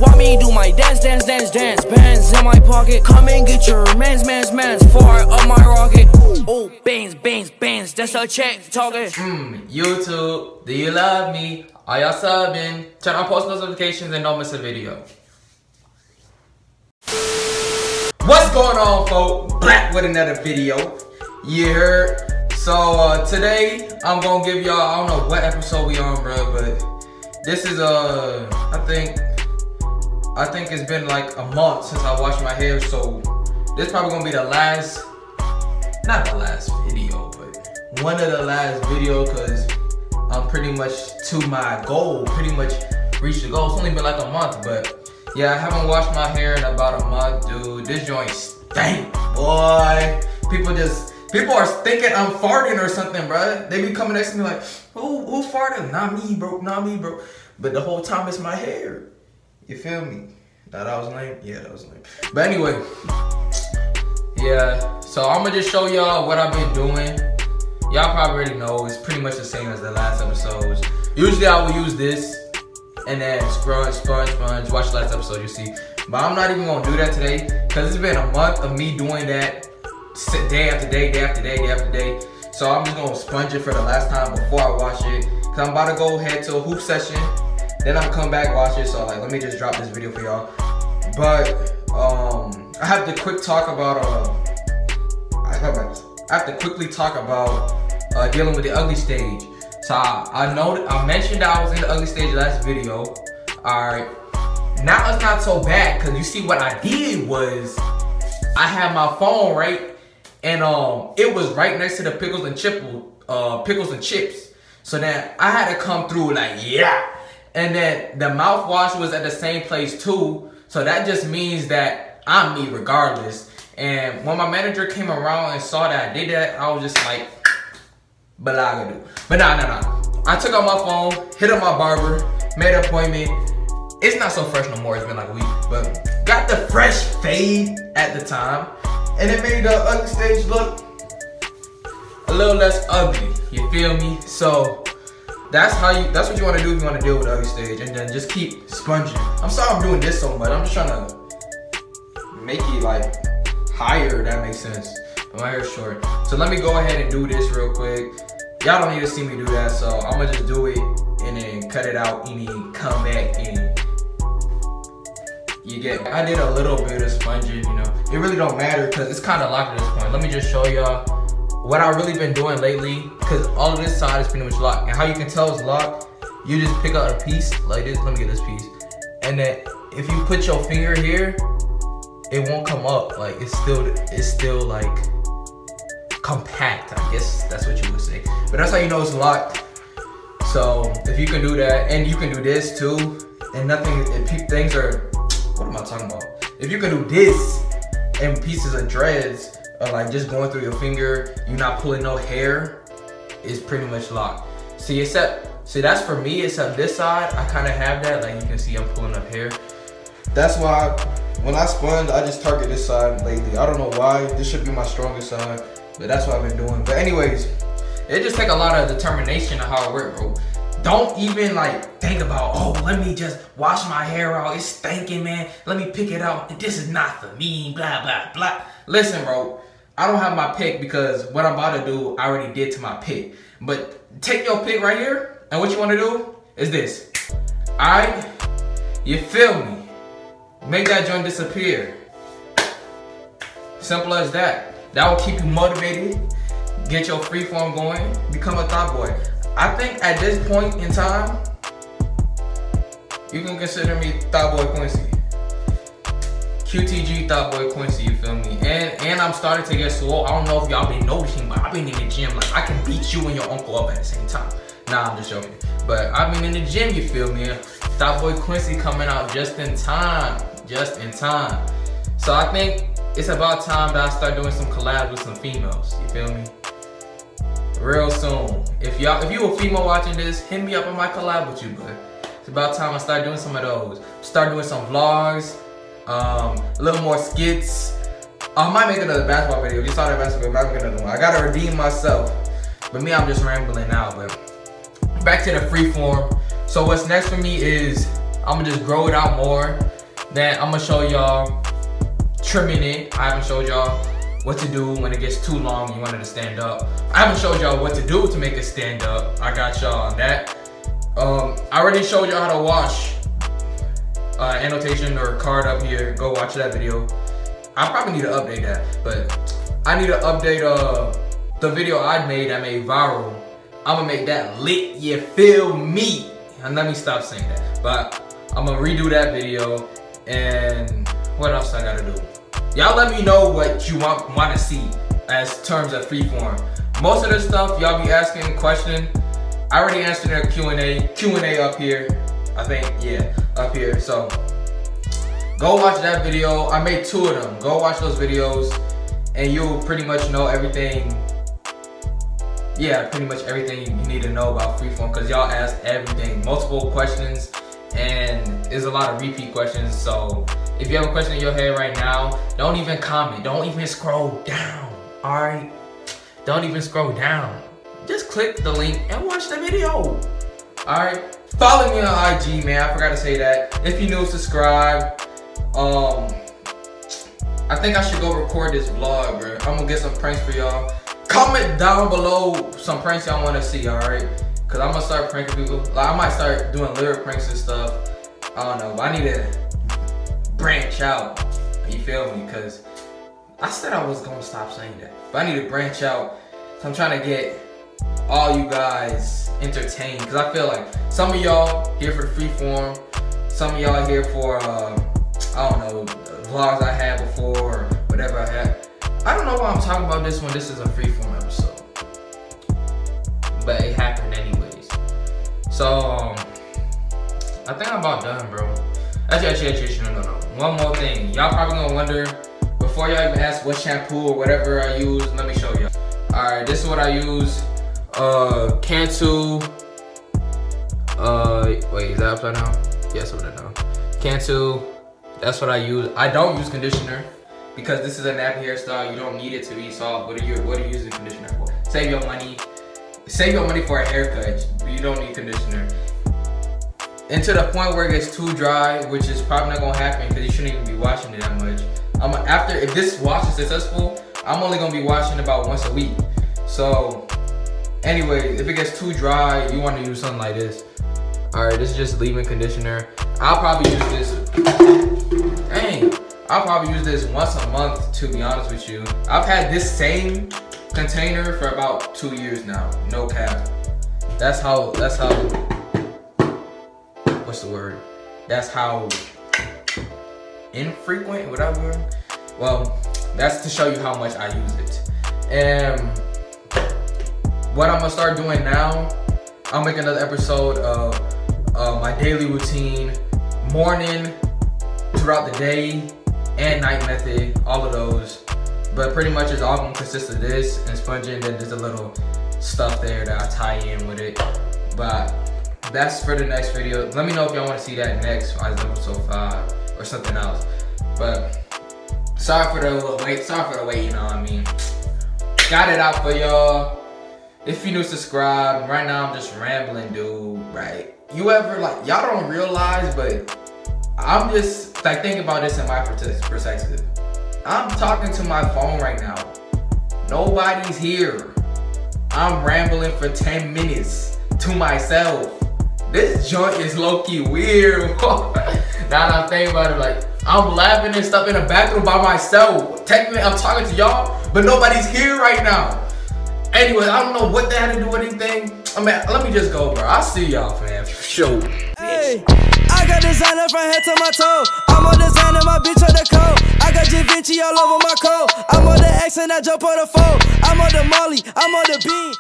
Want me do my dance, dance, dance, dance. Bands in my pocket. Come and get your mans, fire up my rocket. Oh, bands, bands, bands. That's a check talking. YouTube, do you love me? Are y'all subbing? Turn on post notifications and don't miss a video. What's going on, folks? Black with another video. You heard? So today I'm gonna give y'all, I don't know what episode we on, bro, but this is I think it's been like a month since I washed my hair, so this is probably gonna be the last, not the last video, but one of the last video, cause I'm pretty much to my goal, pretty much reached the goal. It's only been like a month, but yeah, I haven't washed my hair in about a month, dude. This joint stank, boy. People are thinking I'm farting or something, bro. They be coming next to me like, who farted? Not me, bro, not me, bro. But the whole time it's my hair. You feel me? That was lame? Yeah, that was lame. But anyway, yeah, so I'm gonna just show y'all what I've been doing. Y'all probably already know, it's pretty much the same as the last episodes. Usually I will use this and then sponge, watch the last episode, you see. But I'm not even gonna do that today, because it's been a month of me doing that day after day, day after day, day after day. So I'm just gonna sponge it for the last time before I wash it. Cause I'm about to go head to a hoop session. Then I'm gonna come back, watch it. So like, let me just drop this video for y'all. But I have to quick talk about I have to quickly talk about dealing with the ugly stage. So I mentioned that I was in the ugly stage last video. Alright. Now it's not so bad, cause you see what I did was I had my phone right, and it was right next to the pickles and chips. So then I had to come through like, yeah. And then the mouthwash was at the same place too. So that just means that I'm me regardless. And when my manager came around and saw that I did that, I was just like, balagadu. But nah. I took out my phone, hit up my barber, made an appointment. It's not so fresh no more, it's been like a week. But got the fresh fade at the time. And it made the ugly stage look a little less ugly, you feel me? So that's what you want to do if you want to deal with the ugly stage, and then just keep sponging. I'm sorry I'm doing this so much. I'm just trying to make it like higher, if that makes sense. My hair's short. So let me go ahead and do this real quick. Y'all don't need to see me do that, so I'm gonna just do it and then cut it out and then come back and you get me. I did a little bit of sponging, you know. It really don't matter because it's kind of locked at this point. Let me just show y'all what I've really been doing lately, because all of this side is pretty much locked. And how you can tell it's locked, you just pick out a piece like this. Let me get this piece. And then if you put your finger here, it won't come up. Like it's still like compact, I guess that's what you would say. But that's how you know it's locked. So if you can do that, and you can do this too, and things are, what am I talking about? If you can do this and pieces of dreads, like just going through your finger, you're not pulling no hair, is pretty much locked. See, that's for me, except this side, I kind of have that, like you can see I'm pulling up hair. That's why when I sponge, I just target this side lately. I don't know why, this should be my strongest side, but that's what I've been doing. But anyways, it just take a lot of determination and hard work, bro. Don't even like think about, oh, let me just wash my hair out, it's stinking, man, let me pick it out, this is not for me, blah, blah, blah. Listen, bro, I don't have my pick because what I'm about to do, I already did to my pick. But take your pick right here, and what you want to do is this. Alright? You feel me? Make that joint disappear. Simple as that. That will keep you motivated, get your freeform going, become a thought boy. I think at this point in time, you can consider me Thought Boy Quincy. QTG Thought Boy Quincy, you feel me? And I'm starting to get swole. I don't know if y'all been noticing, but I've been in the gym. Like, I can beat you and your uncle up at the same time. Nah, I'm just joking. But I've been in the gym, you feel me? Thought Boy Quincy coming out just in time. Just in time. So I think it's about time that I start doing some collabs with some females, you feel me? Real soon. If you a female watching this, hit me up on my collab with you, bud. It's about time I start doing some of those. Start doing some vlogs, a little more skits. I might make another basketball video. If you saw that basketball, I might make another one. I gotta redeem myself. But me, I'm just rambling now, but back to the freeform. So what's next for me is I'm gonna just grow it out more. Then I'm gonna show y'all trimming it. I haven't showed y'all what to do when it gets too long. You want it to stand up. I haven't showed y'all what to do to make it stand up. I got y'all on that. I already showed y'all how to wash annotation or card up here. Go watch that video. I probably need to update that, but I need to update the video I made that made viral. I'm gonna make that lit, you feel me? And let me stop saying that. But I'm gonna redo that video. And what else I gotta do? Y'all let me know what you want to see as terms of Freeform. Most of the stuff y'all be asking, question, I already answered their Q&A up here. I think, yeah, up here. So go watch that video. I made 2 of them. Go watch those videos and you'll pretty much know everything. Yeah, pretty much everything you need to know about Freeform, because y'all asked everything, multiple questions, and there's a lot of repeat questions. So if you have a question in your head right now, don't even comment, don't even scroll down, all right? Don't even scroll down. Just click the link and watch the video, all right? Follow me on IG, man, I forgot to say that. If you're new, subscribe. I think I should go record this vlog, bro. I'm gonna get some pranks for y'all. Comment down below some pranks y'all wanna see, all right? Cause I'm gonna start pranking people. Like, I might start doing lyric pranks and stuff. I don't know, but I need to branch out. You feel me? Cause I said I was gonna stop saying that, but I need to branch out. So I'm trying to get all you guys entertained, cause I feel like some of y'all here for the Freeform, some of y'all here for I don't know, vlogs I had before or whatever I had. I don't know why I'm talking about this when this is a Freeform episode, but it happened anyways. So I think I'm about done, bro. Actually, no. One more thing. Y'all probably gonna wonder, before y'all even ask what shampoo or whatever I use, let me show y'all. All right, this is what I use. Cantu. Wait, is that upside down? Yes, upside down. Cantu. That's what I use. I don't use conditioner because this is a nappy hairstyle. You don't need it to be soft. What are you using conditioner for? Save your money. Save your money for a haircut. You don't need conditioner. And to the point where it gets too dry, which is probably not gonna happen because you shouldn't even be washing it that much. If this wash is successful, I'm only gonna be washing about once a week. So anyway, if it gets too dry, you want to use something like this. All right, this is just leave-in conditioner. I'll probably use this. Dang, I'll probably use this once a month, to be honest with you. I've had this same container for about 2 years now, no cap. That's how, what's the word? That's how infrequent, whatever. Well, that's to show you how much I use it. And what I'm gonna start doing now, I'll make another episode of my daily routine, morning, throughout the day, and night method, all of those. But pretty much it's all gonna consist of this and sponging, and then there's a little stuff there that I tie in with it. But that's for the next video. Let me know if y'all wanna see that next as episode 5 or something else. But sorry for the wait, you know what I mean? Got it out for y'all. If you're new, subscribe. Right now I'm just rambling, dude, right? You ever, like, y'all don't realize, but I'm just, like, thinking about this in my perspective. I'm talking to my phone right now. Nobody's here. I'm rambling for 10 minutes to myself. This joint is low-key weird. Now that I'm thinking about it, like, I'm laughing and stuff in the bathroom by myself. Technically, I'm talking to y'all, but nobody's here right now. Anyway, I don't know what that had to do with anything. I mean, let me just go, bro. I'll see y'all, fam. Show. Hey, I got designer from head to my toe. I'm on designer, my bitch on the coat. I got Da Vinci all over my coat. I'm on the X and I jump on the phone. I'm on the Molly, I'm on the beam.